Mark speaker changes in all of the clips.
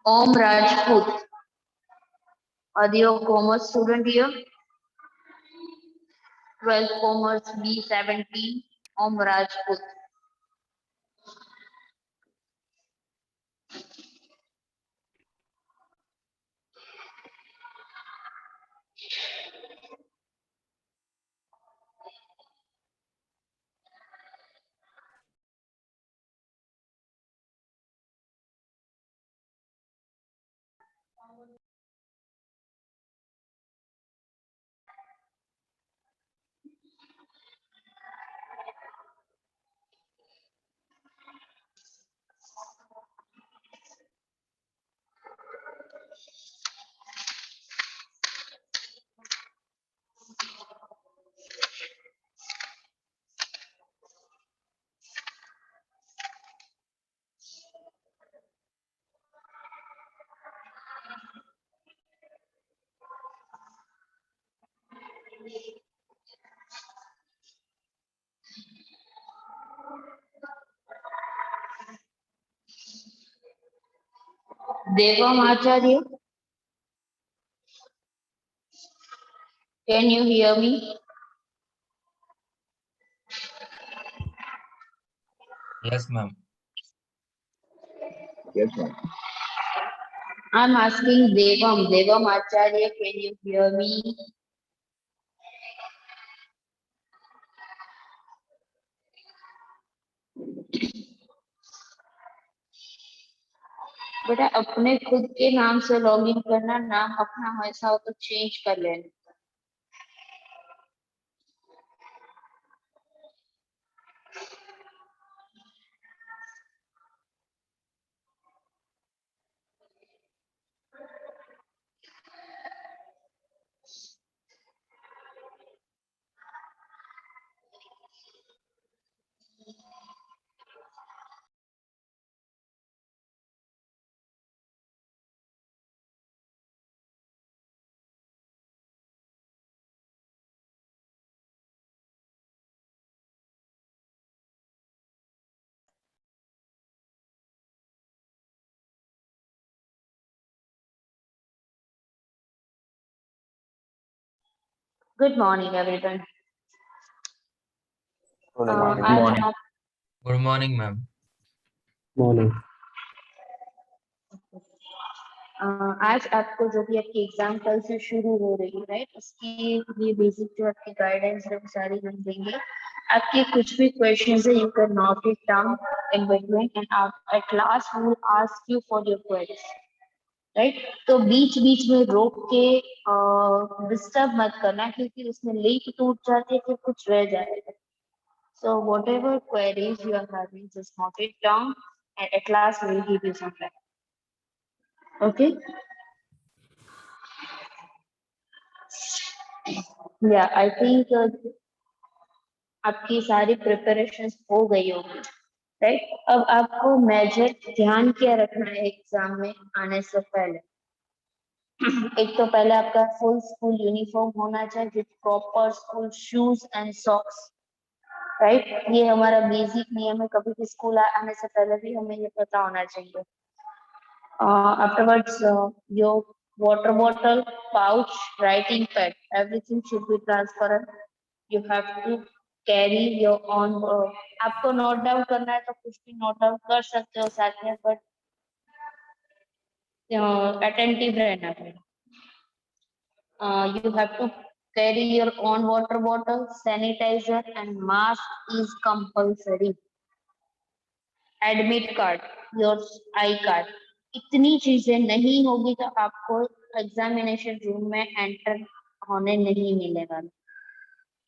Speaker 1: Om Rajput. Are you a commerce student here? 12th Commerce B17. Om Rajput. Devam Acharya. Can you hear me?
Speaker 2: Yes, ma'am.
Speaker 3: Yes, ma'am.
Speaker 1: I'm asking Devam. Devam Acharya, can you hear me? बेटा अपने खुद के नाम से login करना, नाम अपना ऐसा हो तो चेंज कर लेना। Good morning, everyone. आज आप
Speaker 2: Good morning, ma'am.
Speaker 3: Morning.
Speaker 1: आज आपको जो भी आपकी एग्जाम कल से शुरू हो रही है, राइट, उसके लिए बेसिक जो आपकी गाइडेंस है वो सारी हम देंगे। आपके कुछ भी क्वेश्चंस है, you can note it down in between and at last we will ask you for your queries, right. तो बीच बीच में रोक के डिस्टर्ब मत करना, क्योंकि उसमें लिंक टूट जाती है, फिर कुछ रह जाएगा। So whatever queries you are having, just note it down, and at last we'll give you some time. Okay? या आई थिंक आपकी सारी प्रिपरेशंस हो गई होगी, राइट? अब आपको मेजर ध्यान क्या रखना है एग्जाम में आने से पहले? एक तो पहले आपका फुल स्कूल यूनिफॉर्म होना चाहिए with proper school shoes and socks, right? ये हमारा बेसिक नियम है, कभी भी स्कूल आने से पहले भी हमें ये पता होना चाहिए। Afterwards, your water bottle, pouch, writing pad, everything should be transparent. You have to carry your own. आपको नोट डाउन करना है तो कुछ भी नोट डाउन कर सकते हो साथ में, बट अटेंटिव रहना है। You have to carry your own water bottle, sanitizer, and mask is compulsory. Admit card, your I card, इतनी चीजें नहीं होगी तो आपको एग्जामिनेशन रूम में एंटर होने नहीं मिलेगा।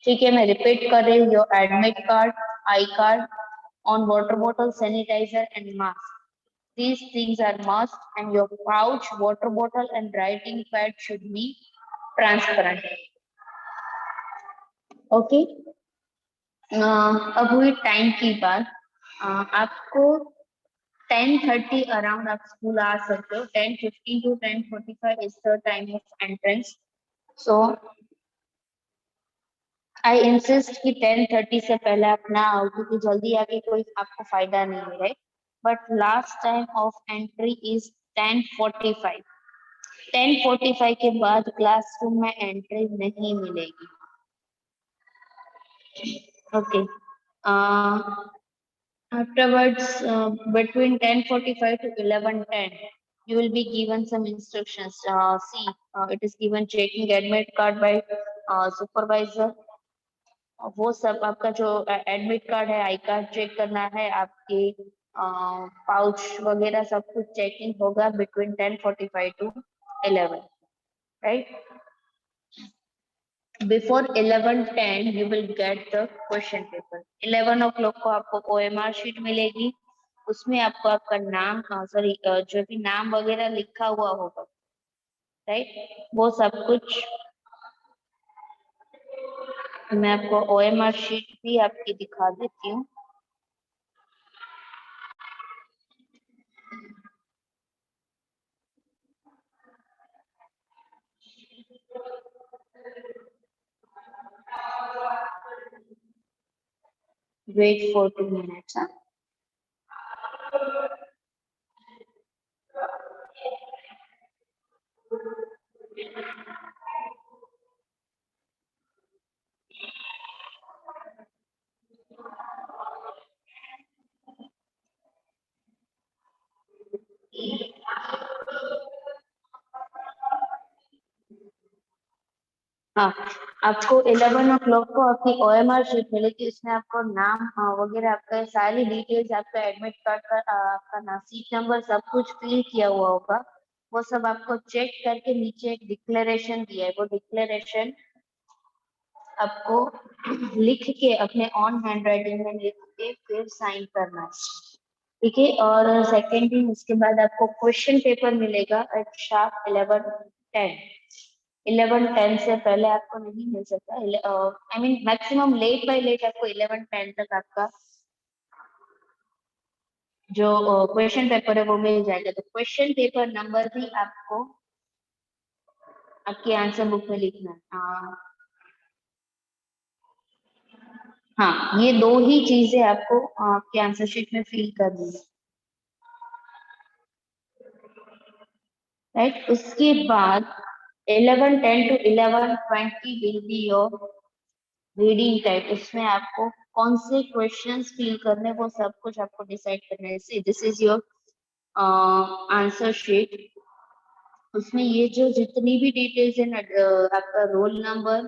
Speaker 1: ठीक है, मैं रिपीट कर रही हूँ, your admit card, I card, own water bottle, sanitiser and mask, these things are must, and your pouch, water bottle and writing pad should be transparent. Okay. अब हुई टाइम की बात। आपको 10:30 अराउंड आप स्कूल आ सकते हो। 10:15 to 10:45 is the time of entrance. So I insist कि 10:30 से पहले आप ना आओ, क्योंकि जल्दी आके कोई आपको फायदा नहीं है, right? But last time of entry is 10:45। 10:45 के बाद क्लासरूम में एंट्री नहीं मिलेगी। Okay. Afterwards, between 10:45 to 11:10, you will be given some instructions. See, it is given checking admit card by supervisor. वो सब आपका जो एडमिट कार्ड है, आई कार्ड चेक करना है, आपके पाउच वगैरह सब कुछ चेकिंग होगा between 10:45 to 11, right? Before 11:10 you will get the question paper. 11 o'clock को आपको OMR शीट मिलेगी, उसमें आपको आपका नाम, सॉरी, जो भी नाम वगैरह लिखा हुआ होगा, राइट, वो सब कुछ। मैं आपको OMR शीट भी आपकी दिखा देती हूँ। Wait for 2 minutes. हाँ, आपको 11 o'clock को आपकी OMR शीट मिलेगी, इसमें आपको नाम वगैरह, आपका सारी डिटेल्स, आपका एडमिट कार्ड का आपका नाम, सीट नंबर, सब कुछ फिल किया हुआ होगा। वो सब आपको चेक करके नीचे एक डिक्लेरेशन दिया है, वो डिक्लेरेशन आपको लिख के अपने ऑन हैंड राइटिंग में लिख के फिर साइन करना है, ठीक है? और सेकेंड थिंग, उसके बाद आपको क्वेश्चन पेपर मिलेगा एट शार्प 11:10। 11:10 से पहले आपको नहीं मिल सकता। I mean maximum late by late आपको 11:10 तक आपका जो क्वेश्चन पेपर है वो मिल जाएगा। तो क्वेश्चन पेपर नंबर भी आपको आपके आंसर बुक में लिखना है। हाँ, ये दो ही चीजें आपको आपके आंसर शीट में फिल करनी है, राइट? उसके बाद 11:10 to 11:20 will be your reading time. इसमें आपको कौन से क्वेश्चंस फिल करने, वो सब कुछ आपको डिसाइड करना है। This is your answer sheet. उसमें ये जो जितनी भी डिटेल्स है ना, आपका roll number,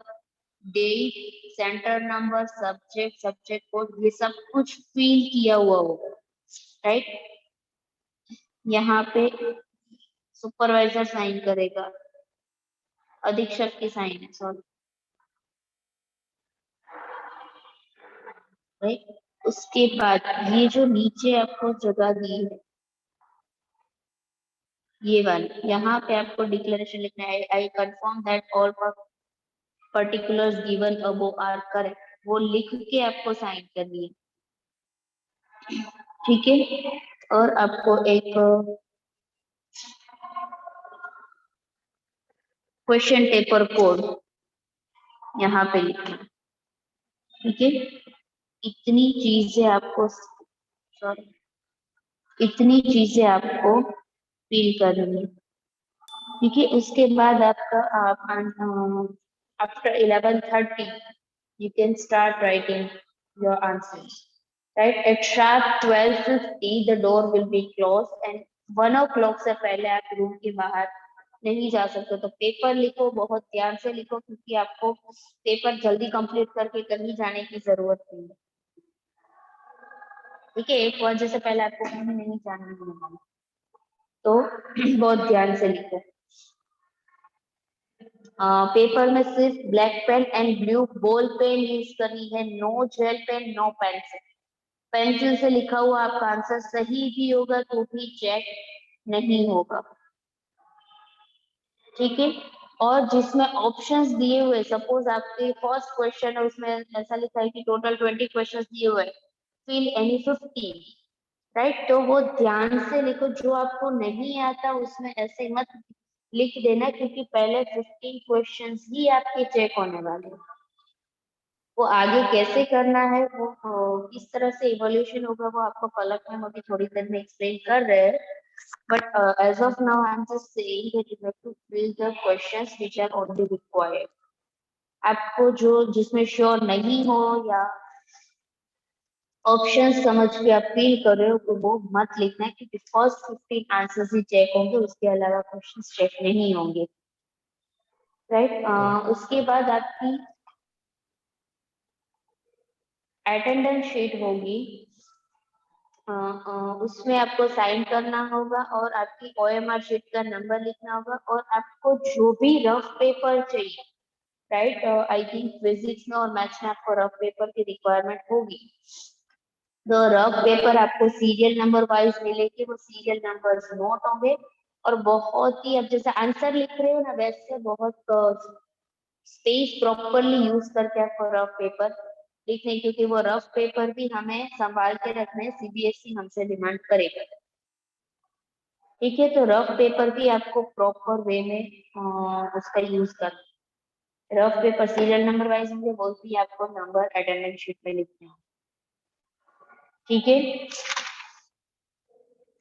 Speaker 1: date, centre number, subject, subject code, ये सब कुछ फिल किया हुआ होगा, राइट? यहाँ पे सुपरवाइजर साइन करेगा, अधीक्षक की साइन है, सॉरी, राइट? उसके बाद ये जो नीचे आपको जगह दी है, ये वाली, यहाँ पे आपको डिक्लेरेशन लिखना है, I confirm that all particulars given above are correct, वो लिख के आपको साइन करनी है, ठीक है। और आपको एक क्वेश्चन पेपर कोड यहाँ पे लिखना, ठीक है। इतनी चीजें आपको, सॉरी, इतनी चीजें आपको फिल करनी है, ठीक है। उसके बाद आपका after 11:30 you can start writing your answers, right? At sharp 12:50 the door will be closed and 1 o'clock से पहले आप रूम के बाहर नहीं जा सकते। तो पेपर लिखो, बहुत ध्यान से लिखो, क्योंकि आपको पेपर जल्दी कंप्लीट करके कहीं जाने की जरूरत नहीं है, ठीक है। 1 बजे से पहले आपको कहीं नहीं जाना है, तो बहुत ध्यान से लिखो। पेपर में सिर्फ black pen and blue ball pen use करनी है, no gel pen, no pencil. Pencil से लिखा हुआ आपका आंसर सही भी होगा तो भी चेक नहीं होगा, ठीक है। और जिसमें ऑप्शंस दिए हुए, सपोज आपके फर्स्ट क्वेश्चन है उसमें ऐसा लिखा है कि टोटल 20 क्वेश्चंस दिए हुए, फिल एनी 15, राइट? तो वो ध्यान से लिखो, जो आपको नहीं आता उसमें ऐसे मत लिख देना, क्योंकि पहले 15 क्वेश्चंस ही आपके चेक होने वाले हैं। वो आगे कैसे करना है, वो किस तरह से इवोल्यूशन होगा, वो आपको पलक में अभी थोड़ी देर में एक्सप्लेन कर रहे हैं। But as of now I am just saying that you have to fill the questions which are already required. आपको जो जिसमें श्योर नहीं हो या ऑप्शन समझ के आप फील कर रहे हो तो वो मत लिखना है, क्योंकि फर्स्ट 15 आंसर्स ही चेक होंगे, उसके अलावा क्वेश्चंस चेक नहीं होंगे, राइट? उसके बाद आपकी अटेंडेंस शीट होगी, उसमें आपको साइन करना होगा और आपकी OMR शीट का नंबर लिखना होगा, और आपको जो भी रफ पेपर चाहिए, राइट? आई थिंक फिजिक्स में और मैथ्स में आपको रफ पेपर की रिक्वायरमेंट होगी। तो रफ पेपर आपको सीरियल नंबर वाइज मिलेगी, वो सीरियल नंबर्स नोट होंगे, और बहुत ही, अब जैसे आंसर लिख रहे हो ना वैसे बहुत स्पेस प्रॉपरली यूज करके आपको रफ पेपर लिखने, क्योंकि वो रफ पेपर भी हमें संभाल के रखने CBSE हमसे डिमांड करेगा, ठीक है। तो रफ पेपर भी आपको प्रॉपर वे में उसका यूज कर, rough paper serial number wise होंगे, वो भी आपको नंबर अटेंडेंस शीट में लिखने हैं, ठीक है।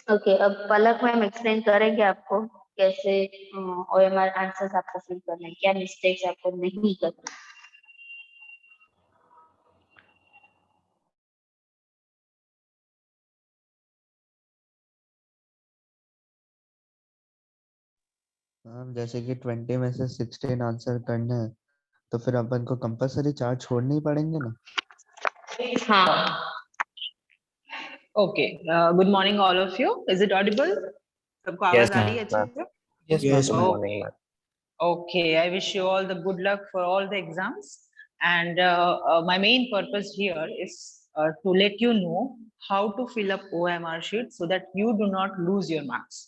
Speaker 1: ओके, अब पलक मैम एक्सप्लेन करेंगे आपको कैसे OMR आंसर्स आपको फिल करना है, क्या मिस्टेक्स आपको नहीं करनी।
Speaker 3: जैसे कि 20 में से 16 आंसर करने हैं, तो फिर अपन को कंपलसरी 4 छोड़ने ही पड़ेंगे ना?
Speaker 1: हाँ,
Speaker 4: Okay. Good morning, all of you. Is it audible? सबको आवाज आ रही है अच्छे से?
Speaker 3: Yes,
Speaker 4: Oh,
Speaker 3: ma'am.
Speaker 4: okay. I wish you all the good luck for all the exams. And my main purpose here is to let you know how to fill up OMR sheet so that you do not lose your marks.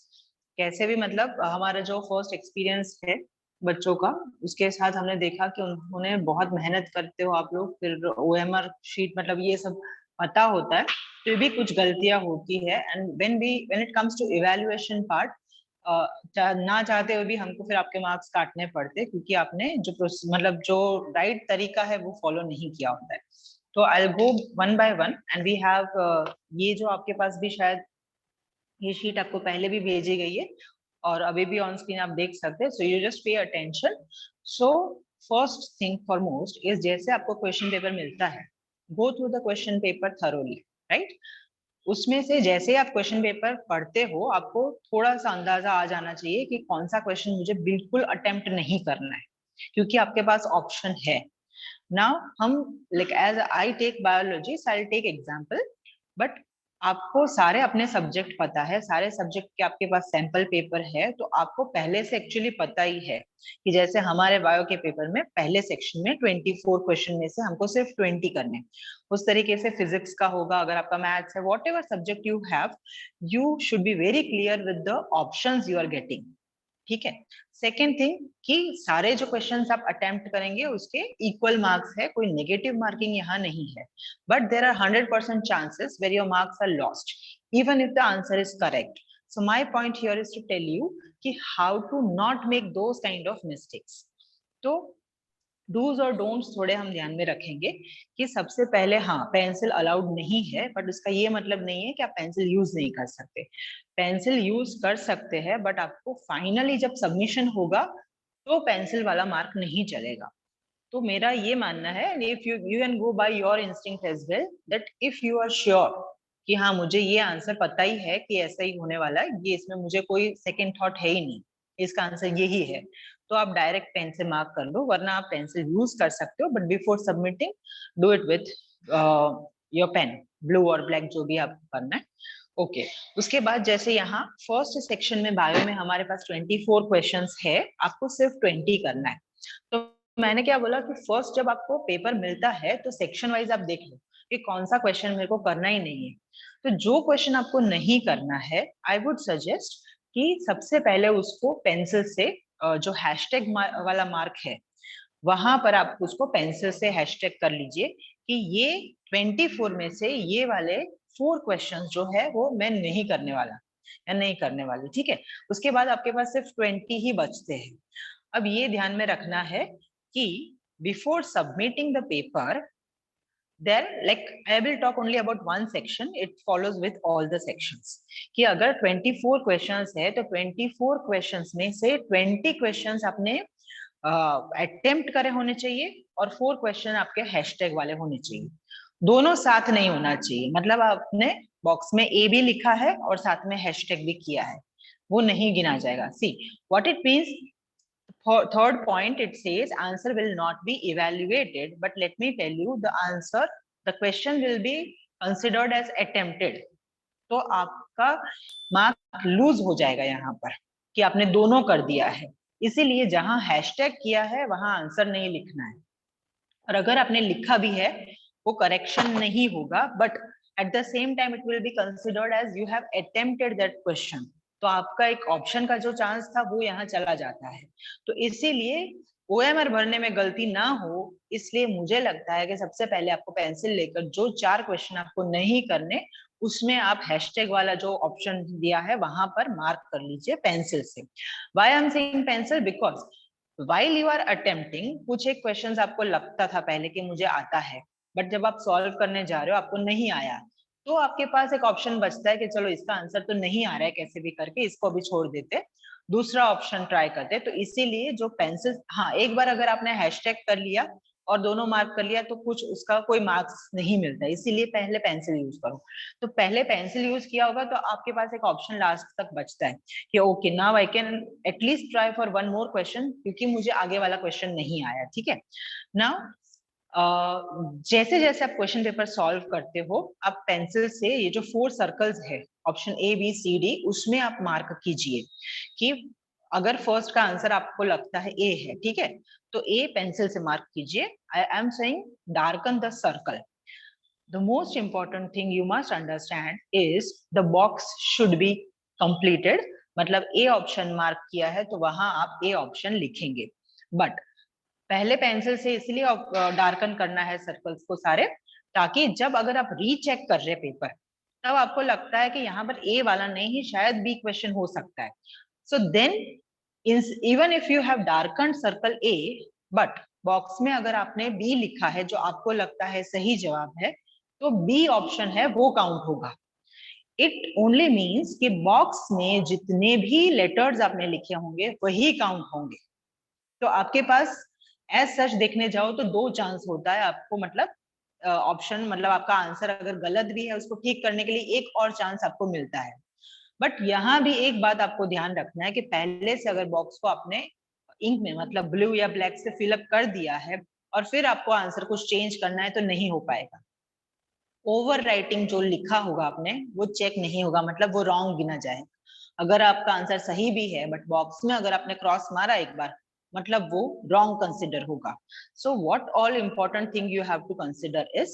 Speaker 4: कैसे भी मतलब हमारा जो first experience है बच्चों का, उसके साथ हमने देखा कि उन्होंने बहुत मेहनत करते हो आप लोग, फिर OMR शीट मतलब ये सब पता होता है, फिर भी कुछ गलतियां होती है। And when it comes to evaluation part, ना चाहते हुए भी हमको फिर आपके मार्क्स काटने पड़ते, क्योंकि आपने जो मतलब जो राइट तरीका है वो फॉलो नहीं किया होता है। तो I will go one by one and we have ये जो आपके पास भी शायद ये शीट आपको पहले भी भेजी गई है और अभी भी ऑन स्क्रीन आप देख सकते हैं। So you just pay attention. So first thing foremost is, जैसे आपको क्वेश्चन पेपर मिलता है, go through the question paper thoroughly, right? उसमें से जैसे आप क्वेश्चन पेपर पढ़ते हो, आपको थोड़ा सा अंदाजा आ जाना चाहिए कि कौन सा क्वेश्चन मुझे बिल्कुल अटेम्प्ट नहीं करना है, क्योंकि आपके पास ऑप्शन है। नाउ हम like as I take biology, so I take example, but आपको सारे अपने सब्जेक्ट पता है, सारे सब्जेक्ट के आपके पास सैंपल पेपर है, तो आपको पहले से एक्चुअली पता ही है कि जैसे हमारे बायो के पेपर में पहले सेक्शन में 24 क्वेश्चन में से हमको सिर्फ 20 करने, उस तरीके से फिजिक्स का होगा, अगर आपका मैथ्स है, whatever subject you have, you should be very clear with the options you are getting, ठीक है। सेकेंड थिंग कि सारे जो क्वेश्चंस आप अटेम्प्ट करेंगे उसके इक्वल मार्क्स है, कोई नेगेटिव मार्किंग यहाँ नहीं है, but there are 100% chances where your marks are lost even if the answer is correct. So my point here is to tell you कि how to not make those kind of mistakes. तो dos और don'ts थोड़े हम ध्यान में रखेंगे कि सबसे पहले हाँ पेंसिल अलाउड नहीं है, बट उसका ये मतलब नहीं है कि आप पेंसिल यूज नहीं कर सकते. पेंसिल यूज कर सकते हैं, बट आपको फाइनली जब सबमिशन होगा तो पेंसिल वाला मार्क नहीं चलेगा. तो मेरा ये मानना है, if you can go by your instinct as well, that if you are sure कि हाँ मुझे ये आंसर पता ही है कि ऐसा ही होने वाला है, ये इसमें मुझे कोई सेकंड थॉट है ही नहीं, इसका आंसर यही है, तो आप डायरेक्ट पेन से मार्क कर लो, वरना आप पेंसिल यूज कर सकते हो, but before submitting do it with your pen, blue और ब्लैक जो भी आप करना है. ओके उसके बाद जैसे यहाँ फर्स्ट सेक्शन में बायो में हमारे पास 24 क्वेश्चंस है, आपको सिर्फ 20 करना है. तो मैंने क्या बोला कि फर्स्ट जब आपको पेपर मिलता है तो सेक्शन वाइज आप देख लो कि कौन सा क्वेश्चन मेरे को करना ही नहीं है. तो जो क्वेश्चन आपको नहीं करना है, आई वुड सजेस्ट कि सबसे पहले उसको पेंसिल से जो हैशटैग वाला मार्क है वहां पर आप उसको पेंसिल से हैशटैग कर लीजिए कि ये 24 में से ये वाले 4 क्वेश्चंस जो है वो मैं नहीं करने वाला या नहीं करने वाली. ठीक है, उसके बाद आपके पास सिर्फ 20 ही बचते हैं. अब ये ध्यान में रखना है कि before submitting the paper there like I will talk only about one section, it follows with all the sections कि अगर 24 questions है तो 24 questions में से 20 questions आपने attempt करे होने चाहिए और 4 question आपके hashtag वाले होने चाहिए. दोनों साथ नहीं होना चाहिए, मतलब आपने बॉक्स में A भी लिखा है और साथ में hashtag भी किया है, वो नहीं गिना जाएगा. See what it means. Third point, it says answer will not be evaluated, but let me tell you the answer, the question will be considered as attempted. तो आपका मार्क लूज हो जाएगा यहाँ पर कि आपने दोनों कर दिया है, इसीलिए जहां हैशटैग किया है वहां आंसर नहीं लिखना है, और अगर आपने लिखा भी है वो करेक्शन नहीं होगा, but at the same time it will be considered as you have attempted that question. तो आपका एक ऑप्शन का जो चांस था वो यहाँ चला जाता है. तो इसीलिए ओएमआर भरने में गलती ना हो, इसलिए मुझे लगता है कि सबसे पहले आपको पेंसिल लेकर जो 4 क्वेश्चन आपको नहीं करने उसमें आप हैशटैग वाला जो ऑप्शन दिया है वहां पर मार्क कर लीजिए पेंसिल से. Why I am saying pencil, because while you are attempting, कुछ एक क्वेश्चंस आपको लगता था पहले कि मुझे आता है, बट जब आप सॉल्व करने जा रहे हो आपको नहीं आया, तो आपके पास एक ऑप्शन बचता है कि चलो इसका आंसर तो नहीं आ रहा है, कैसे भी करके इसको भी छोड़ देते, दूसरा ऑप्शन ट्राई करते. तो इसीलिए जो पेंसिल, हाँ एक बार अगर आपने हैशटैग कर लिया और दोनों मार्क कर लिया तो कुछ उसका कोई मार्क्स नहीं मिलता, इसीलिए पहले पेंसिल यूज करो. तो पहले पेंसिल यूज किया होगा तो आपके पास एक ऑप्शन लास्ट तक बचता है कि okay now I can at least try for one more question, क्योंकि मुझे आगे वाला क्वेश्चन नहीं आया. ठीक है, नाउ जैसे जैसे आप क्वेश्चन पेपर सॉल्व करते हो, आप पेंसिल से ये जो 4 सर्कल्स है option A B C D उसमें आप मार्क कीजिए कि अगर फर्स्ट का आंसर आपको लगता है ए है, ठीक है, तो ए पेंसिल से मार्क कीजिए. I am saying darken the circle. The most important thing you must understand is the box should be completed. मतलब ए ऑप्शन मार्क किया है तो वहां आप ए ऑप्शन लिखेंगे, बट पहले पेंसिल से इसलिए डार्कन करना है सर्कल्स को सारे, ताकि जब अगर आप रीचेक कर रहे पेपर तब आपको लगता है कि यहाँ पर ए वाला नहीं, शायद बी क्वेश्चन हो सकता है. So then even if you have darken circle A, but box में अगर आपने बी लिखा है जो आपको लगता है सही जवाब है, तो बी ऑप्शन है वो काउंट होगा. इट ओनली मीन्स कि बॉक्स में जितने भी लेटर्स आपने लिखे होंगे वही काउंट होंगे. तो आपके पास एज सच देखने जाओ तो 2 चांस होता है आपको, मतलब ऑप्शन मतलब आपका आंसर अगर गलत भी है उसको ठीक करने के लिए एक और चांस आपको मिलता है. बट यहाँ भी एक बात आपको ध्यान रखना है कि पहले से अगर बॉक्स को आपने इंक में मतलब ब्लू या ब्लैक से फिलअप कर दिया है और फिर आपको आंसर कुछ चेंज करना है तो नहीं हो पाएगा. ओवर राइटिंग जो लिखा होगा आपने वो चेक नहीं होगा, मतलब वो रॉन्ग गिना जाए. अगर आपका आंसर सही भी है बट बॉक्स में अगर आपने क्रॉस मारा एक बार, मतलब वो रॉन्ग कंसिडर होगा. So what all important thing you have to consider is,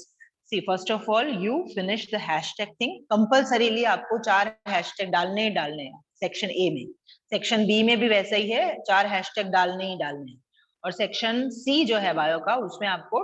Speaker 4: see first of all you finish the hashtag thing. Compulsorily आपको 4 हैशटैग डालने ही डालने हैं. सेक्शन ए में। सेक्शन बी में भी वैसा ही है, 4 हैशटैग डालने ही डालने हैं। और सेक्शन सी जो है बायो का, उसमें आपको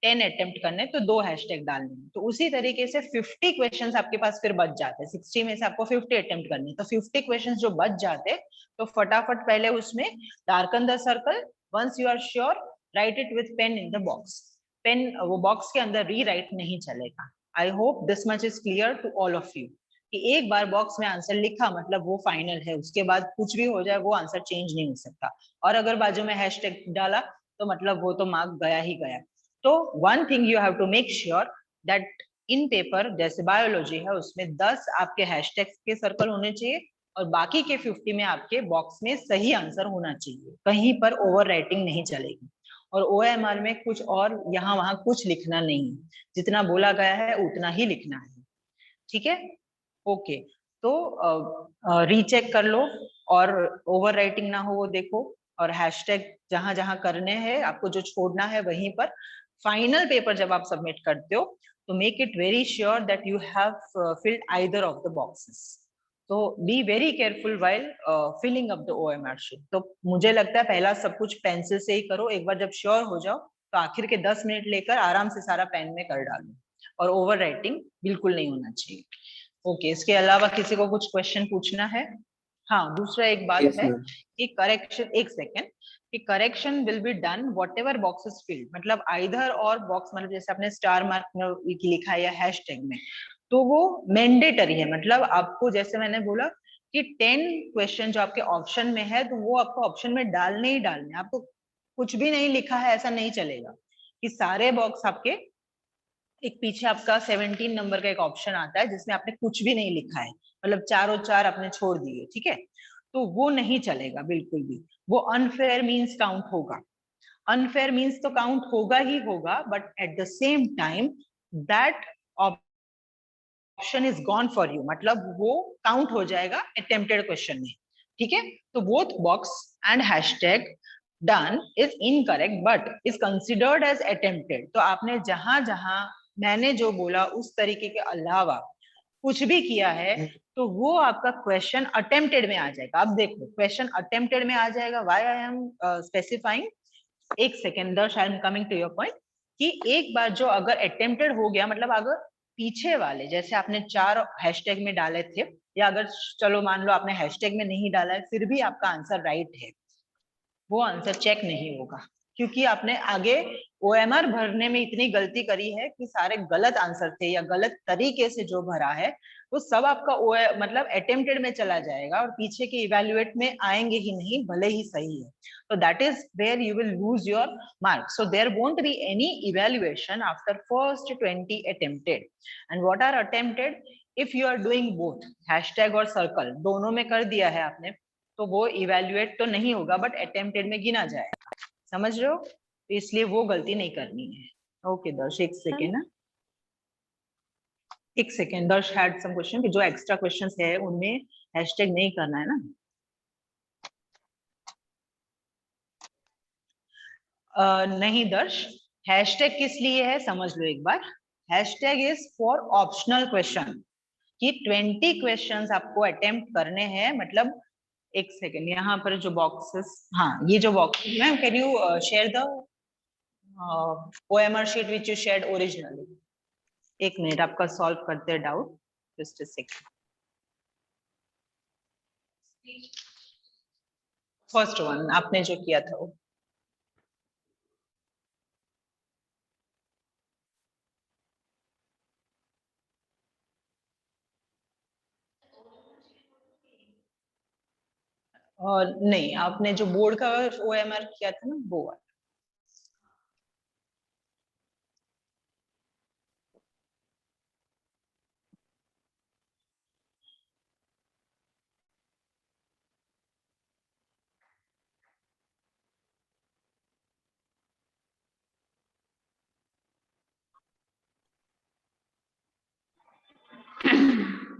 Speaker 4: 10 अटेम्प्ट करने, तो 2 हैशटैग डालने हैं। तो उसी तरीके से 50 क्वेश्चंस आपके पास फिर बच जाते हैं। 60 में से आपको 50 अटेम्प्ट करने, तो 50 क्वेश्चंस जो बच जाते, तो फटाफट पहले उसमें darken the circle, once you are sure write it with pen in the box. Pen वो बॉक्स के अंदर रीराइट नहीं चलेगा। I hope this much is clear to all of you कि एक बार बॉक्स में आंसर लिखा मतलब वो फाइनल है, उसके बाद कुछ भी हो जाए वो आंसर चेंज नहीं हो सकता। और अगर बाजू में हैशटैग डाला तो मतलब वो तो मार्क गया ही गया। तो one thing you have to make sure that in paper, जैसे बायोलॉजी है उसमें 10 आपके हैशटैग के सर्कल होने चाहिए और बाकी के 50 में आपके बॉक्स में सही आंसर होना चाहिए, कहीं पर ओवर राइटिंग नहीं चलेगी। और OMR में कुछ और यहाँ वहां कुछ लिखना नहीं, जितना बोला गया है उतना ही लिखना है, ठीक है? ओके, तो रीचेक कर लो और ओवर राइटिंग ना हो वो देखो, और हैशटैग जहां जहां करने हैं आपको जो छोड़ना है वहीं पर। फाइनल पेपर जब आप सबमिट करते हो तो make it very sure that you have filled either of the boxes. तो be very careful while filling up the OMR sheet. तो मुझे लगता है पहला सब कुछ पेंसिल से ही करो, एक बार जब श्योर हो जाओ तो आखिर के 10 मिनट लेकर आराम से सारा पेन में कर डालो, और ओवर राइटिंग बिल्कुल नहीं होना चाहिए। ओके, इसके अलावा किसी को कुछ क्वेश्चन पूछना है? हाँ, दूसरा एक बात
Speaker 5: Yes,
Speaker 4: है
Speaker 5: ma'am.
Speaker 4: कि करेक्शन, एक सेकेंड, कि correction will be done what ever box is filled, मतलब आइदर और बॉक्स, मतलब जैसे आपने स्टार मार्क में लिखा है या हैशटैग में, तो वो मैंडेटरी है। मतलब आपको, जैसे मैंने बोला कि 10 क्वेश्चन जो आपके ऑप्शन में है तो वो आपको ऑप्शन में डालने ही डालने, आपको कुछ भी नहीं लिखा है ऐसा नहीं चलेगा कि सारे बॉक्स आपके, एक पीछे आपका 17 नंबर का एक ऑप्शन आता है जिसमें आपने कुछ भी नहीं लिखा है, मतलब चारों चार आपने छोड़ दिए, ठीक है? तो वो नहीं चलेगा बिल्कुल भी, वो अनफेयर मीन्स काउंट होगा। अनफेयर मीन्स तो काउंट होगा ही होगा, but at the same time that option is gone for you, मतलब वो काउंट हो जाएगा अटेम्प्टेड क्वेश्चन में, ठीक है? तो both box and hashtag done is incorrect but is considered as attempted. तो आपने जहां जहां मैंने जो बोला उस तरीके के अलावा कुछ भी किया है तो वो आपका क्वेश्चन अटेम्प्टेड में आ जाएगा। अब देखो, क्वेश्चन अटेम्प्टेड में आ जाएगा, व्हाई आई एम स्पेसिफाइंग। एक second Darsh, I am coming to your point, कि एक बार जो अगर अटेम्प्टेड हो गया, मतलब अगर पीछे वाले, जैसे आपने 4 हैशटैग में डाले थे, या अगर चलो मान लो आपने हैशटैग में नहीं डाला है फिर भी आपका आंसर राइट है, वो आंसर चेक नहीं होगा, क्योंकि आपने आगे OMR भरने में इतनी गलती करी है कि सारे गलत आंसर थे या गलत तरीके से जो भरा है वो सब आपका मतलब अटेम्प्टेड में चला जाएगा और पीछे के इवेल्युएट में आएंगे ही नहीं, भले ही सही है। तो that is where you will lose your mark. So there won't be any evaluation after first 20 attempted. And what are attempted? If you are doing both hashtag और सर्कल, दोनों में कर दिया है आपने, तो वो इवेल्युएट तो नहीं होगा बट अटेम्प्टेड में गिना जाएगा, समझ रहे हो? तो इसलिए वो गलती नहीं करनी है। ओके दर्श, एक सेकेंड ना, एक सेकेंड। दर्श हैड सम क्वेश्चन कि जो एक्स्ट्रा क्वेश्चंस है उनमें हैशटैग नहीं करना है ना। नहीं दर्श, हैशटैग किस लिए है समझ लो एक बार। Hashtag is for optional question, कि 20 क्वेश्चंस आपको अटेम्प्ट करने हैं, मतलब एक सेकेंड, यहाँ पर जो बॉक्सेस, हाँ ये जो box, ma'am can you share the OMR sheet which you shared originally. एक मिनट, आपका सॉल्व करते हैं doubt, just a second. First one आपने जो किया था वो, और नहीं, आपने जो बोर्ड का OMR किया था ना वो वाला।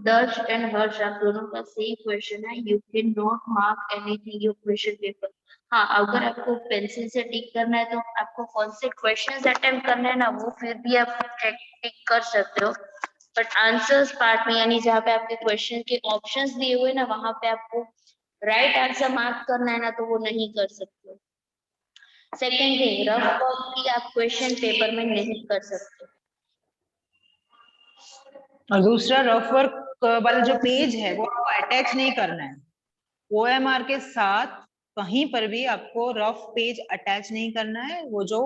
Speaker 1: दर्श एंड हर्ष, आप दोनों का सेम क्वेश्चन है। You can not mark anything your question paper. हाँ, अगर आपको पेंसिल से टिक करना है तो आपको कौन से क्वेश्चंस अटेम्प्ट करने हैं ना, वो फिर भी आप टिक कर सकते हो। बट आंसर्स पार्ट में यानी जहाँ पे आपके क्वेश्चन के ऑप्शंस दिए हुए ना वहां पे आपको राइट आंसर मार्क करना है ना, तो वो नहीं कर सकते। सेकेंड थिंग, रफ वर्क भी आप क्वेश्चन पेपर में नहीं कर सकते।
Speaker 4: और दूसरा, रफ वर्क वाला जो पेज है वो आपको अटैच नहीं करना है। OMR के साथ कहीं पर भी आपको रफ पेज अटैच नहीं करना है। वो जो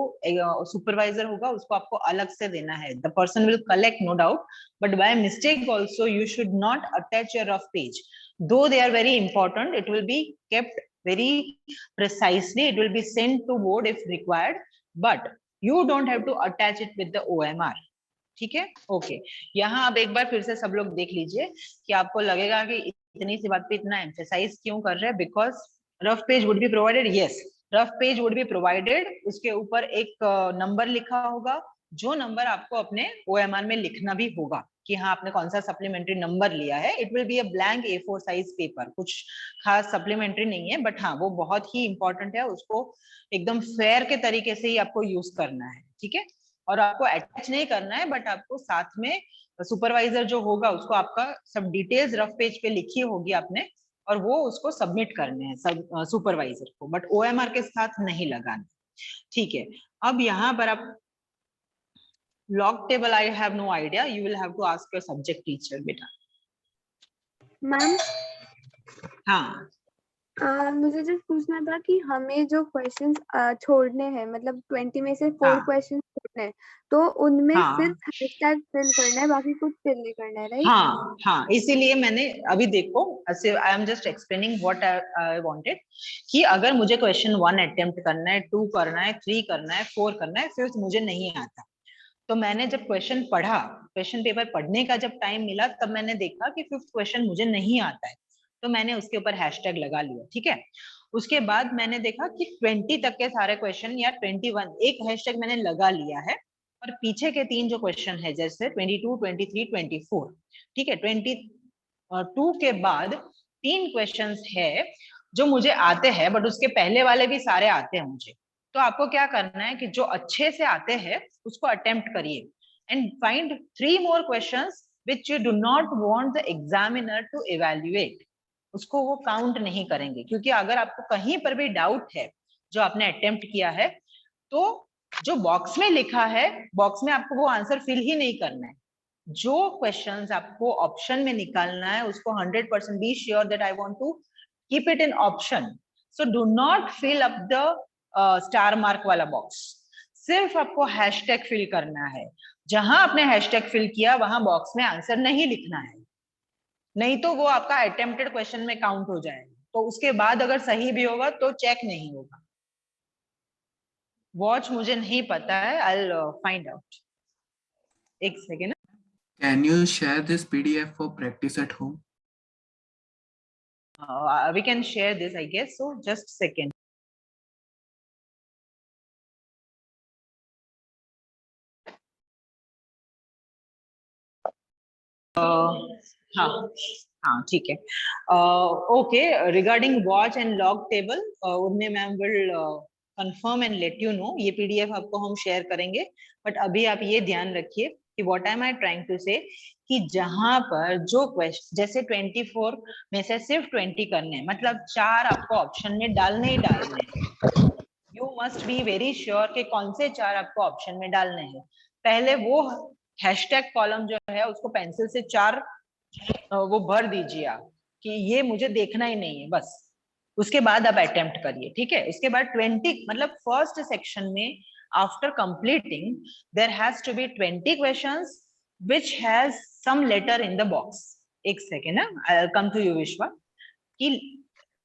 Speaker 4: सुपरवाइजर होगा उसको आपको अलग से देना है। The person will collect no doubt, but by mistake also you should not attach your rough page. Though they are very important, it will be kept very precisely, it will be sent to board if required, but you don't have to attach it with the OMR. ठीक है, okay. यहाँ आप एक बार फिर से सब लोग देख लीजिए कि आपको लगेगा कि इतनी सी बात पे इतना एम्फेसाइज क्यों कर रहे हैं। Because rough page would be provided, yes, rough page would be provided. उसके ऊपर एक नंबर लिखा होगा, जो नंबर आपको अपने OMR में लिखना भी होगा कि हाँ आपने कौन सा सप्लीमेंट्री नंबर लिया है। It will be a blank A4 size paper, कुछ खास सप्लीमेंट्री नहीं है, बट हाँ वो बहुत ही इंपॉर्टेंट है। उसको एकदम फेयर के तरीके से ही आपको यूज करना है, ठीक है। और आपको अटैच नहीं करना है, बट आपको साथ में सुपरवाइजर जो होगा उसको आपका सब डिटेल्स रफ पेज पे लिखी होगी आपने, और वो उसको सबमिट करने हैं सब सुपरवाइजर को, बट OMR के साथ नहीं लगाना, ठीक है। अब यहाँ पर आप log table, I have no idea, you will have to ask your subject teacher बेटा।
Speaker 5: मैम
Speaker 4: हाँ
Speaker 5: मुझे जस्ट पूछना था कि हमें जो क्वेश्चंस छोड़ने हैं, मतलब 20 में से 4
Speaker 4: हाँ।
Speaker 5: क्वेश्चंस छोड़ने हैं, तो उनमें
Speaker 4: हाँ।
Speaker 5: सिर्फ हैशटैग फिल करना है, बाकी कुछ फिल नहीं करना है, राइट?
Speaker 4: हाँ हाँ, इसीलिए मैंने अभी देखो, आई am just explaining what I wanted, कि अगर मुझे क्वेश्चन 1 अटेम्प्ट करना है, 2 करना है, 3 करना है, 4 करना है, 5th मुझे नहीं आता, तो मैंने जब क्वेश्चन पढ़ा, क्वेश्चन पेपर पढ़ने का जब टाइम मिला, तब मैंने देखा कि 5th क्वेश्चन मुझे नहीं आता है, तो मैंने उसके ऊपर हैशटैग लगा लिया, ठीक है। उसके बाद मैंने देखा कि 20 तक के सारे क्वेश्चन या 21, एक हैशटैग मैंने लगा लिया है, और पीछे के 3 जो क्वेश्चन है जैसे 22, 23, 24, ठीक है, 22 के बाद 3 क्वेश्चंस है जो मुझे आते हैं, बट उसके पहले वाले भी सारे आते हैं मुझे। तो आपको क्या करना है कि जो अच्छे से आते हैं उसको अटेम्प्ट करिए, and find 3 more questions which you do not want the examiner to evaluate। उसको वो काउंट नहीं करेंगे, क्योंकि अगर आपको कहीं पर भी डाउट है जो आपने अटेम्प्ट किया है, तो जो बॉक्स में लिखा है, बॉक्स में आपको वो आंसर फिल ही नहीं करना है। जो क्वेश्चंस आपको ऑप्शन में निकालना है उसको 100% be sure that I want to keep it in option, so do not fill up the star mark वाला बॉक्स। सिर्फ आपको हैशटैग फिल करना है। जहां आपने हैशटैग फिल किया वहां बॉक्स में आंसर नहीं लिखना है, नहीं तो वो आपका अटेम्प्टेड क्वेश्चन में काउंट हो जाएगा। तो उसके बाद अगर सही भी होगा तो चेक नहीं होगा। वॉच मुझे नहीं पता है, आई विल फाइंड आउट। एक second.
Speaker 6: Can you share this PDF for practice at home?
Speaker 4: We can share this, I guess so. Just second. हाँ हाँ ठीक है, okay. Regarding watch and log table, उनमें ma'am will confirm and let you know. ये PDF आपको हम share करेंगे, but अभी आप ये ध्यान रखिए कि what am I trying to say, कि जहां पर जो क्वेश्चन जैसे 24 में से सिर्फ 20 करने हैं, मतलब 4 आपको ऑप्शन में डालने ही डालने हैं। You must be very sure कि कौन से 4 आपको ऑप्शन में डालने हैं। पहले वो हैशटैग कॉलम जो है उसको पेंसिल से 4 वो भर दीजिए आप, कि ये मुझे देखना ही नहीं है बस। उसके बाद आप अटेम्प्ट करिए, ठीक है। उसके बाद 20, मतलब फर्स्ट सेक्शन में after completing there has to be 20 questions which has some letter in the box. एक second, I will come to you Vishwa, कि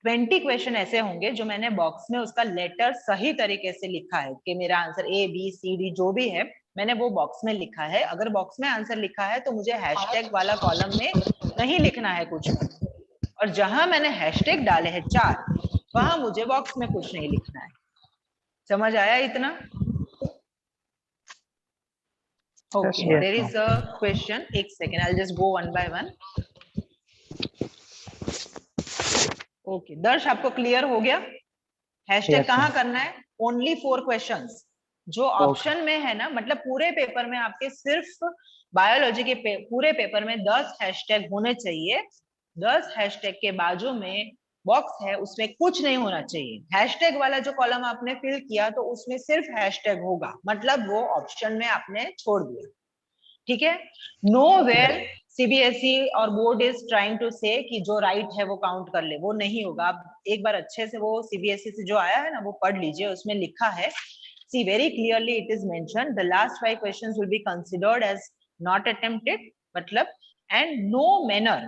Speaker 4: 20 क्वेश्चन ऐसे होंगे जो मैंने बॉक्स में उसका लेटर सही तरीके से लिखा है, कि मेरा आंसर ABCD जो भी है मैंने वो बॉक्स में लिखा है। अगर बॉक्स में आंसर लिखा है तो मुझे हैशटैग वाला कॉलम में नहीं लिखना है कुछ, और जहां मैंने हैशटैग डाले हैं 4, वहां मुझे बॉक्स में कुछ नहीं लिखना है। समझ आया इतना? Okay, there is a question. एक second, I will just go one by one. Okay, Darsh आपको क्लियर हो गया? हैशटैग कहाँ करना है? ओनली 4 क्वेश्चंस जो ऑप्शन में है ना, मतलब पूरे पेपर में आपके सिर्फ बायोलॉजी के पूरे पेपर में 10 हैशटैग होने चाहिए। 10 हैशटैग के बाजू में बॉक्स है, उसमें कुछ नहीं होना चाहिए। हैशटैग वाला जो कॉलम आपने फिल किया तो उसमें सिर्फ हैशटैग होगा, मतलब वो ऑप्शन में आपने छोड़ दिया। ठीक है, नो वेयर सीबीएसई और board is trying to say कि जो राइट है वो काउंट कर ले, वो नहीं होगा। आप एक बार अच्छे से वो सीबीएसई से जो आया है ना वो पढ़ लीजिए, उसमें लिखा है, see very clearly it is mentioned the last 5 questions will be considered as not attempted, मतलब and no manner,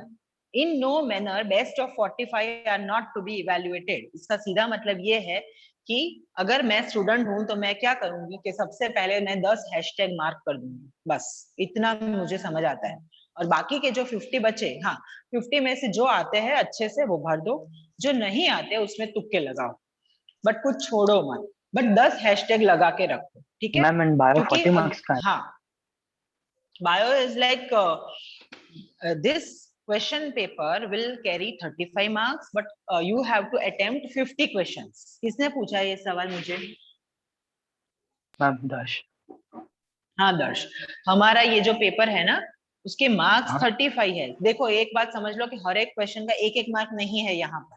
Speaker 4: in no manner best of 45 are not to be evaluated। इसका सीधा मतलब ये है कि अगर मैं स्टूडेंट हूं तो मैं क्या करूंगी कि सबसे पहले मैं 10 हैशटैग मार्क कर दूंगी, बस इतना मुझे समझ आता है। और बाकी के जो 50 बचे, हाँ 50 में से जो आते हैं अच्छे से वो भर दो, जो नहीं आते उसमें तुक्के लगाओ, बट कुछ छोड़ो मत, बट 10 हैशटैग लगा के रखो। ठीक है,
Speaker 7: मैम एंड बायो
Speaker 4: क्योंकि
Speaker 7: 40 मार्क्स का है।
Speaker 4: हाँ, bio is like this question paper will carry 35 marks, but you have to attempt 50 questions। किसने पूछा ये सवाल मुझे?
Speaker 7: मैम 10।
Speaker 4: हाँ दर्श, हमारा ये जो पेपर है ना उसके मार्क्स
Speaker 7: हाँ।
Speaker 4: 35 है। देखो एक बात समझ लो कि हर एक क्वेश्चन का एक एक मार्क नहीं है, यहाँ पर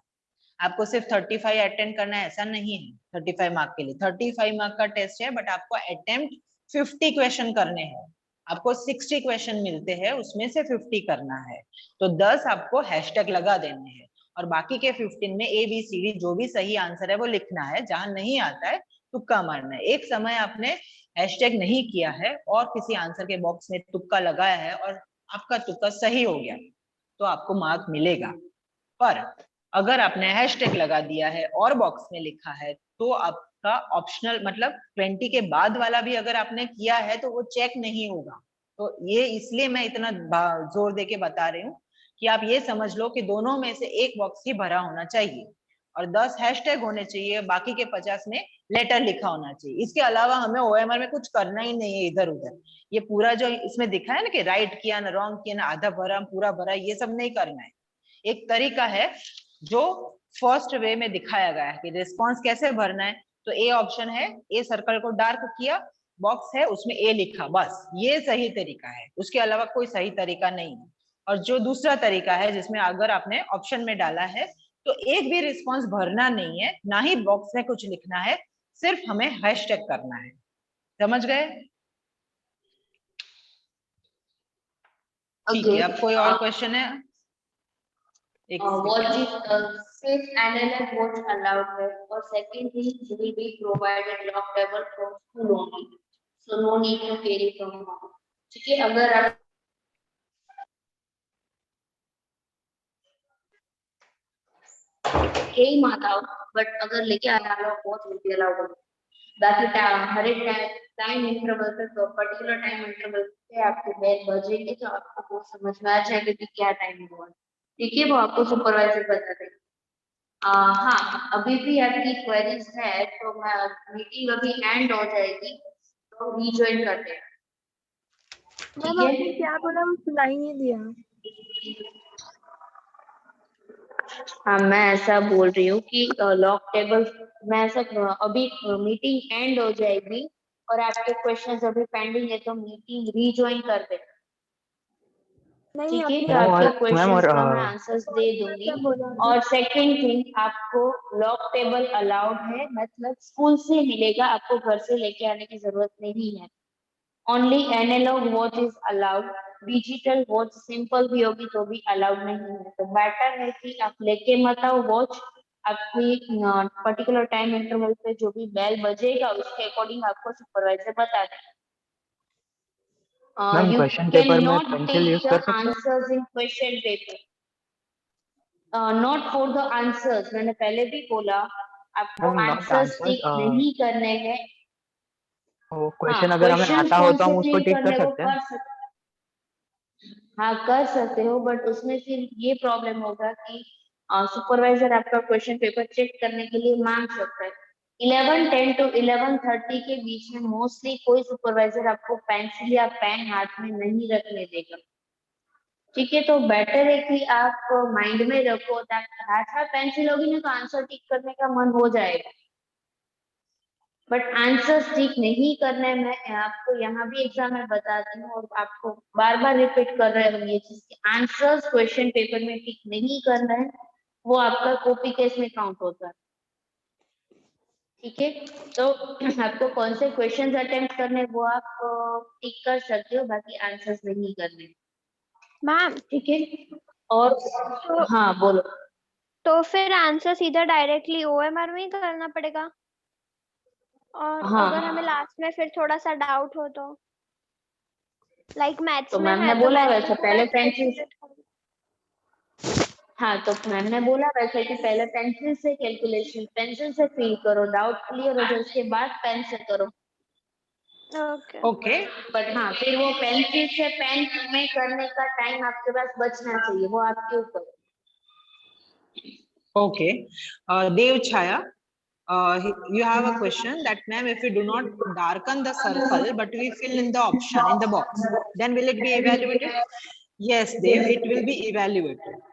Speaker 4: आपको सिर्फ 35 अटेम्प्ट करना है ऐसा नहीं है। 35 मार्क के लिए 35 मार्क का टेस्ट है, बट आपको अटेम्प्ट 50 क्वेश्चन करने हैं। आपको 60 क्वेश्चन मिलते हैं, उसमें से 50 करना है, तो 10 आपको हैशटैग लगा देने हैं, और बाकी के 15 में ABCD जो भी सही आंसर है वो लिखना है, जहां नहीं आता है तुक्का मारना है। एक समय आपने हैशटैग नहीं किया है और किसी आंसर के बॉक्स में तुक्का लगाया है और आपका तुक्का सही हो गया तो आपको मार्क मिलेगा। पर अगर आपने हैशटैग लगा दिया है और बॉक्स में लिखा है तो आपका ऑप्शनल, मतलब 20 के बाद वाला भी अगर आपने किया है तो वो चेक नहीं होगा। तो ये इसलिए मैं इतना जोर दे के बता रही हूँ कि आप ये समझ लो कि दोनों में से एक बॉक्स ही भरा होना चाहिए और 10 हैशटैग होने चाहिए, बाकी के 50 में लेटर लिखा होना चाहिए। इसके अलावा हमें OMR में कुछ करना ही नहीं है इधर उधर। ये पूरा जो इसमें दिखा है ना कि राइट किया ना रॉन्ग किया ना आधा भरा पूरा भरा, ये सब नहीं करना है। एक तरीका है जो फर्स्ट वे में दिखाया गया है कि रिस्पॉन्स कैसे भरना है। तो ए ऑप्शन है, ए सर्कल को डार्क किया, बॉक्स है उसमें ए लिखा, बस ये सही तरीका है, उसके अलावा कोई सही तरीका नहीं है। और जो दूसरा तरीका है जिसमें अगर आपने ऑप्शन में डाला है तो एक भी रिस्पॉन्स भरना नहीं है, ना ही बॉक्स में कुछ लिखना है, सिर्फ हमें हैशटैग करना है। समझ गए? ठीक है, अब कोई और क्वेश्चन है?
Speaker 1: What is safe analog watch allowed है, और second thing will be provided lock table from school only, so no need to carry from home। ठीक है, अगर आप यही माता बट अगर लेके आना वॉच will be allowed। बाकी हर एक टाइम इंटरवल पे तो पर्टिकुलर टाइम इंटरवल पे आपके बेल बजेंगे तो आपको वो समझ में आ जाएगा कि क्या टाइम हुआ। ठीक है, वो आपको सुपरवाइजर बता देगा। हाँ, अभी भी आपकी क्वेरीज है तो मैं मीटिंग अभी एंड हो जाएगी तो रीजॉइन करते हैं।
Speaker 5: मैम आपने क्या बोला, वो सुनाई नहीं दिया।
Speaker 1: हाँ, मैं ऐसा बोल रही हूँ कि लॉक टेबल मैं ऐसा अभी मीटिंग एंड हो जाएगी और आपके क्वेश्चंस अभी पेंडिंग है तो मीटिंग रीजॉइन कर दे।
Speaker 5: नहीं
Speaker 1: ठीक है,
Speaker 5: आपने
Speaker 1: तो आपके
Speaker 7: मैम
Speaker 1: क्वेश्चंस
Speaker 7: और
Speaker 1: का मैं आंसर्स दे दूंगी।
Speaker 5: क्या बोला?
Speaker 1: और सेकंड थिंग, आपको लॉक टेबल अलाउड है, मतलब स्कूल से मिलेगा, आपको घर से लेके आने की जरूरत नहीं है। Only analogue watch is allowed, digital watch simple भी होगी तो भी अलाउड नहीं है। तो बेटर है कि आप लेके मत आओ वॉच, आपकी पर्टिकुलर टाइम इंटरवल पे जो भी बेल बजेगा उसके अकॉर्डिंग आपको सुपरवाइजर बता देगा।
Speaker 7: मैम
Speaker 1: You
Speaker 7: क्वेश्चन पेपर में
Speaker 1: cannot
Speaker 7: pencil
Speaker 1: take
Speaker 7: use
Speaker 1: the
Speaker 7: कर सकते हैं?
Speaker 1: answers in question paper. Not for the answers, मैंने पहले भी बोला आपको
Speaker 7: मैम नॉट
Speaker 1: आंसर्स
Speaker 7: आंसर्स,
Speaker 1: टिक नहीं करने हैं।
Speaker 7: वो
Speaker 1: हाँ,
Speaker 7: क्वेश्चन अगर हमें
Speaker 1: क्वेश्चंस
Speaker 7: आता हो
Speaker 1: कौन
Speaker 7: तो
Speaker 1: से
Speaker 7: हम उसको
Speaker 1: क्लियर
Speaker 7: टिक
Speaker 1: करने
Speaker 7: कर
Speaker 1: वो
Speaker 7: सकते हैं?
Speaker 1: कर सकते, हाँ कर सकते हो, बट उसमें फिर ये प्रॉब्लम होगा कि सुपरवाइजर आपका क्वेश्चन पेपर चेक करने के लिए मांग सकता है। 11:10 to 11:30 के बीच में मोस्टली कोई सुपरवाइजर आपको पेंसिल या पेन हाथ में नहीं रखने देगा। ठीक है, तो बेटर है कि आप माइंड में रखो, ताकि हाथ में पेंसिल होगी ना तो आंसर टिक करने का मन हो जाएगा। बट आंसर्स ठीक नहीं करना है। मैं आपको यहाँ भी एग्जाम में बताती हूँ और आपको बार बार रिपीट कर रहे हैं ये चीज, आंसर्स क्वेश्चन पेपर में ठीक नहीं करना है, वो आपका कॉपी केस में काउंट होता है। ठीक है, तो आपको कौन से क्वेश्चंस अटेम्प्ट करने वो आप टिक कर सकते हो, बाकी आंसर्स नहीं करने।
Speaker 5: मैम
Speaker 1: ठीक है, और हाँ बोलो।
Speaker 5: तो फिर आंसर सीधा डायरेक्टली ओएमआर में ही करना पड़ेगा, और
Speaker 1: हाँ
Speaker 5: अगर हमें लास्ट में फिर थोड़ा सा डाउट हो तो, लाइक मैथ्स
Speaker 1: तो
Speaker 5: में
Speaker 1: मैम
Speaker 5: है
Speaker 1: ने
Speaker 5: तो
Speaker 1: बोला
Speaker 5: मैथ्स
Speaker 1: वैसे
Speaker 5: में पूरा
Speaker 1: पहले पेंसिल,
Speaker 5: कैलकुलेट करो।
Speaker 1: हाँ तो मैम ने बोला वैसे कि पहले पेंसिल से कैलकुलेशन, पेंसिल से फील करो, डाउट क्लियर हो जाए उसके बाद पेन से करो।
Speaker 5: ओके
Speaker 4: ओके
Speaker 1: बट हाँ फिर वो पेंसिल से पेन में करने का टाइम आपके पास बचना चाहिए, वो आपके ऊपर।
Speaker 4: okay Dev Chaya, you have a question that ma'am, if we do not darken the circle but we fill in the option in the box, then will it be evaluated? Yes Dev, it will be evaluated.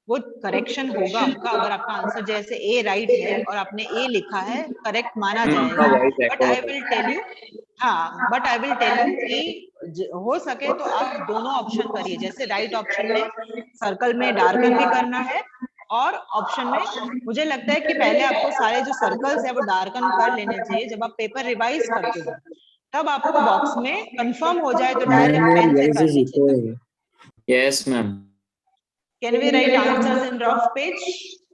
Speaker 4: वो correction होगा आपका, अगर आपका answer जैसे ए right है और आपने ए लिखा है, करेक्ट माना जाएगा। But I will tell you, हाँ but I will tell you कि हो सके तो आप दोनों ऑप्शन करिए, जैसे राइट ऑप्शन में सर्कल में डार्कन भी करना है, और ऑप्शन में मुझे लगता है कि पहले आपको सारे जो सर्कल्स है वो डार्कन कर लेने चाहिए। जब आप पेपर रिवाइज करते हो तब आपको बॉक्स में कंफर्म हो जाए तो डायरेक्ट पेन से कर लीजिए।
Speaker 8: Yes, ma'am.
Speaker 4: Can we write answers in rough page?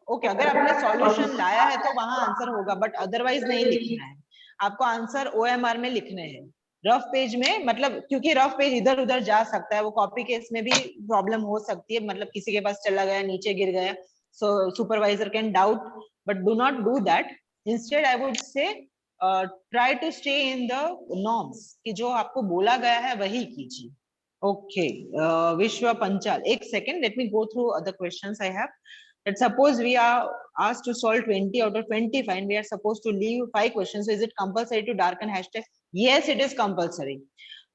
Speaker 4: Okay, अगर आपने सॉल्यूशन लाया है तो वहां आंसर होगा, बट अदरवाइज नहीं लिखना है आपको, आंसर ओएमआर में लिखने हैं। रफ पेज में मतलब, क्योंकि रफ पेज इधर उधर जा सकता है, वो कॉपी केस में भी प्रॉब्लम हो सकती है, मतलब किसी के पास चला गया, नीचे गिर गया, so supervisor can doubt, but do not do that. Instead I would say try to stay in the norms, कि जो आपको बोला गया है वही कीजिए। Okay, Vishwa Panchal. Ek second, let me go through other questions I have. Let's suppose we are asked to solve 20 out of 25 and we are supposed to leave 5 questions. So is it compulsory to darken hashtag? Yes, it is compulsory.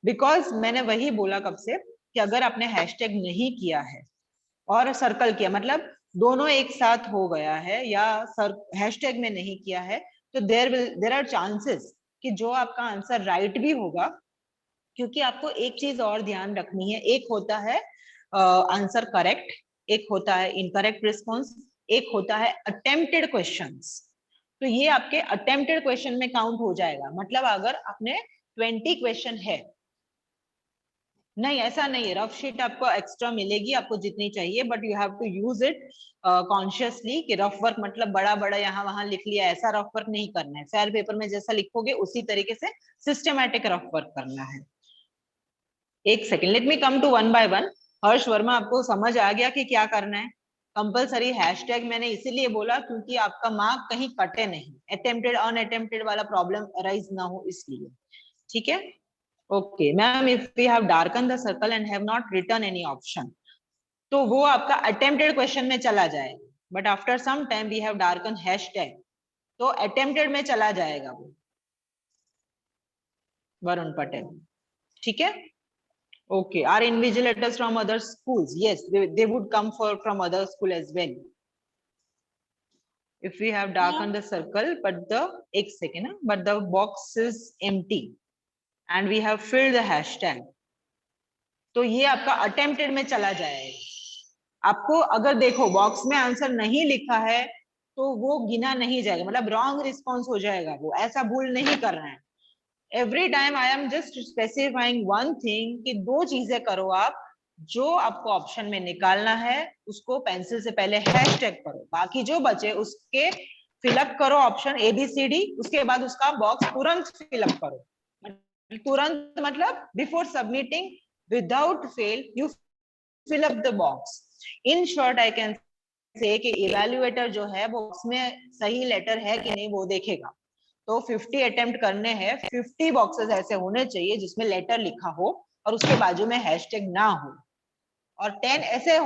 Speaker 4: Because मैंने वही बोला कब से कि अगर आपने hashtag नहीं किया है और सर्कल किया, मतलब दोनों एक साथ हो गया है, या हैशटैग में नहीं किया है, तो देयर आर चांसेस कि जो आपका आंसर राइट भी होगा, क्योंकि आपको एक चीज और ध्यान रखनी है, एक होता है आंसर करेक्ट, एक होता है इनकरेक्ट रिस्पॉन्स, एक होता है अटेम्प्टेड क्वेश्चंस। तो ये आपके अटेम्प्टेड क्वेश्चन में काउंट हो जाएगा। मतलब अगर आपने 20 क्वेश्चन है, नहीं ऐसा नहीं है, रफ शीट आपको एक्स्ट्रा मिलेगी, आपको जितनी चाहिए, but you have to use it consciously, कि रफ वर्क मतलब बड़ा बड़ा यहाँ वहां लिख लिया, ऐसा रफ वर्क नहीं करना है। फेयर पेपर में जैसा लिखोगे उसी तरीके से सिस्टमैटिक रफ वर्क करना है। एक second, let me come to one by one. Harsh Verma, आपको समझ आ गया कि क्या करना है? कंपलसरी हैशटैग मैंने इसीलिए बोला क्योंकि आपका मार्क कहीं कटे नहीं, अटेम्प्टेड अनअटेम्प्टेड वाला प्रॉब्लम अराइज ना हो इसलिए। ठीक है, okay ma'am, if we have darken the circle and have not written any option, तो वो आपका अटेम्प्टेड क्वेश्चन में चला जाएगा, but after some time we have darken hashtag, तो अटेम्प्टेड में चला जाएगा वो। वरुण पटेल, ठीक है। Okay, are invigilators from other schools? Yes, they would come from other school as well. If we have darkened the circle, but एक second, but the box is empty and we have filled the hashtag, तो ये आपका attempted में चला जाएगा। आपको अगर देखो बॉक्स में आंसर नहीं लिखा है तो वो गिना नहीं जाएगा, मतलब रॉन्ग रिस्पॉन्स हो जाएगा वो, ऐसा भूल नहीं करना है। Every time I am just specifying one thing कि दो चीजें करो आप, जो आपको ऑप्शन में निकालना है उसको पेंसिल से पहले हैशटैग करो, बाकी जो बचे उसके फिलअप करो ऑप्शन ABCD, उसके बाद उसका बॉक्स तुरंत फिलअप करो। तुरंत मतलब before submitting, without fail you fill up the box. In short I can say कि इवैल्यूएटर जो है वो उसमें सही लेटर है कि नहीं वो देखेगा। तो 50 अटेम्प्ट करने हैं, 50 बॉक्सेस ऐसे होने चाहिए जिसमें लेटर लिखा हो और उसके बाजू में हैशटैग ना हो, और 10 ऐसे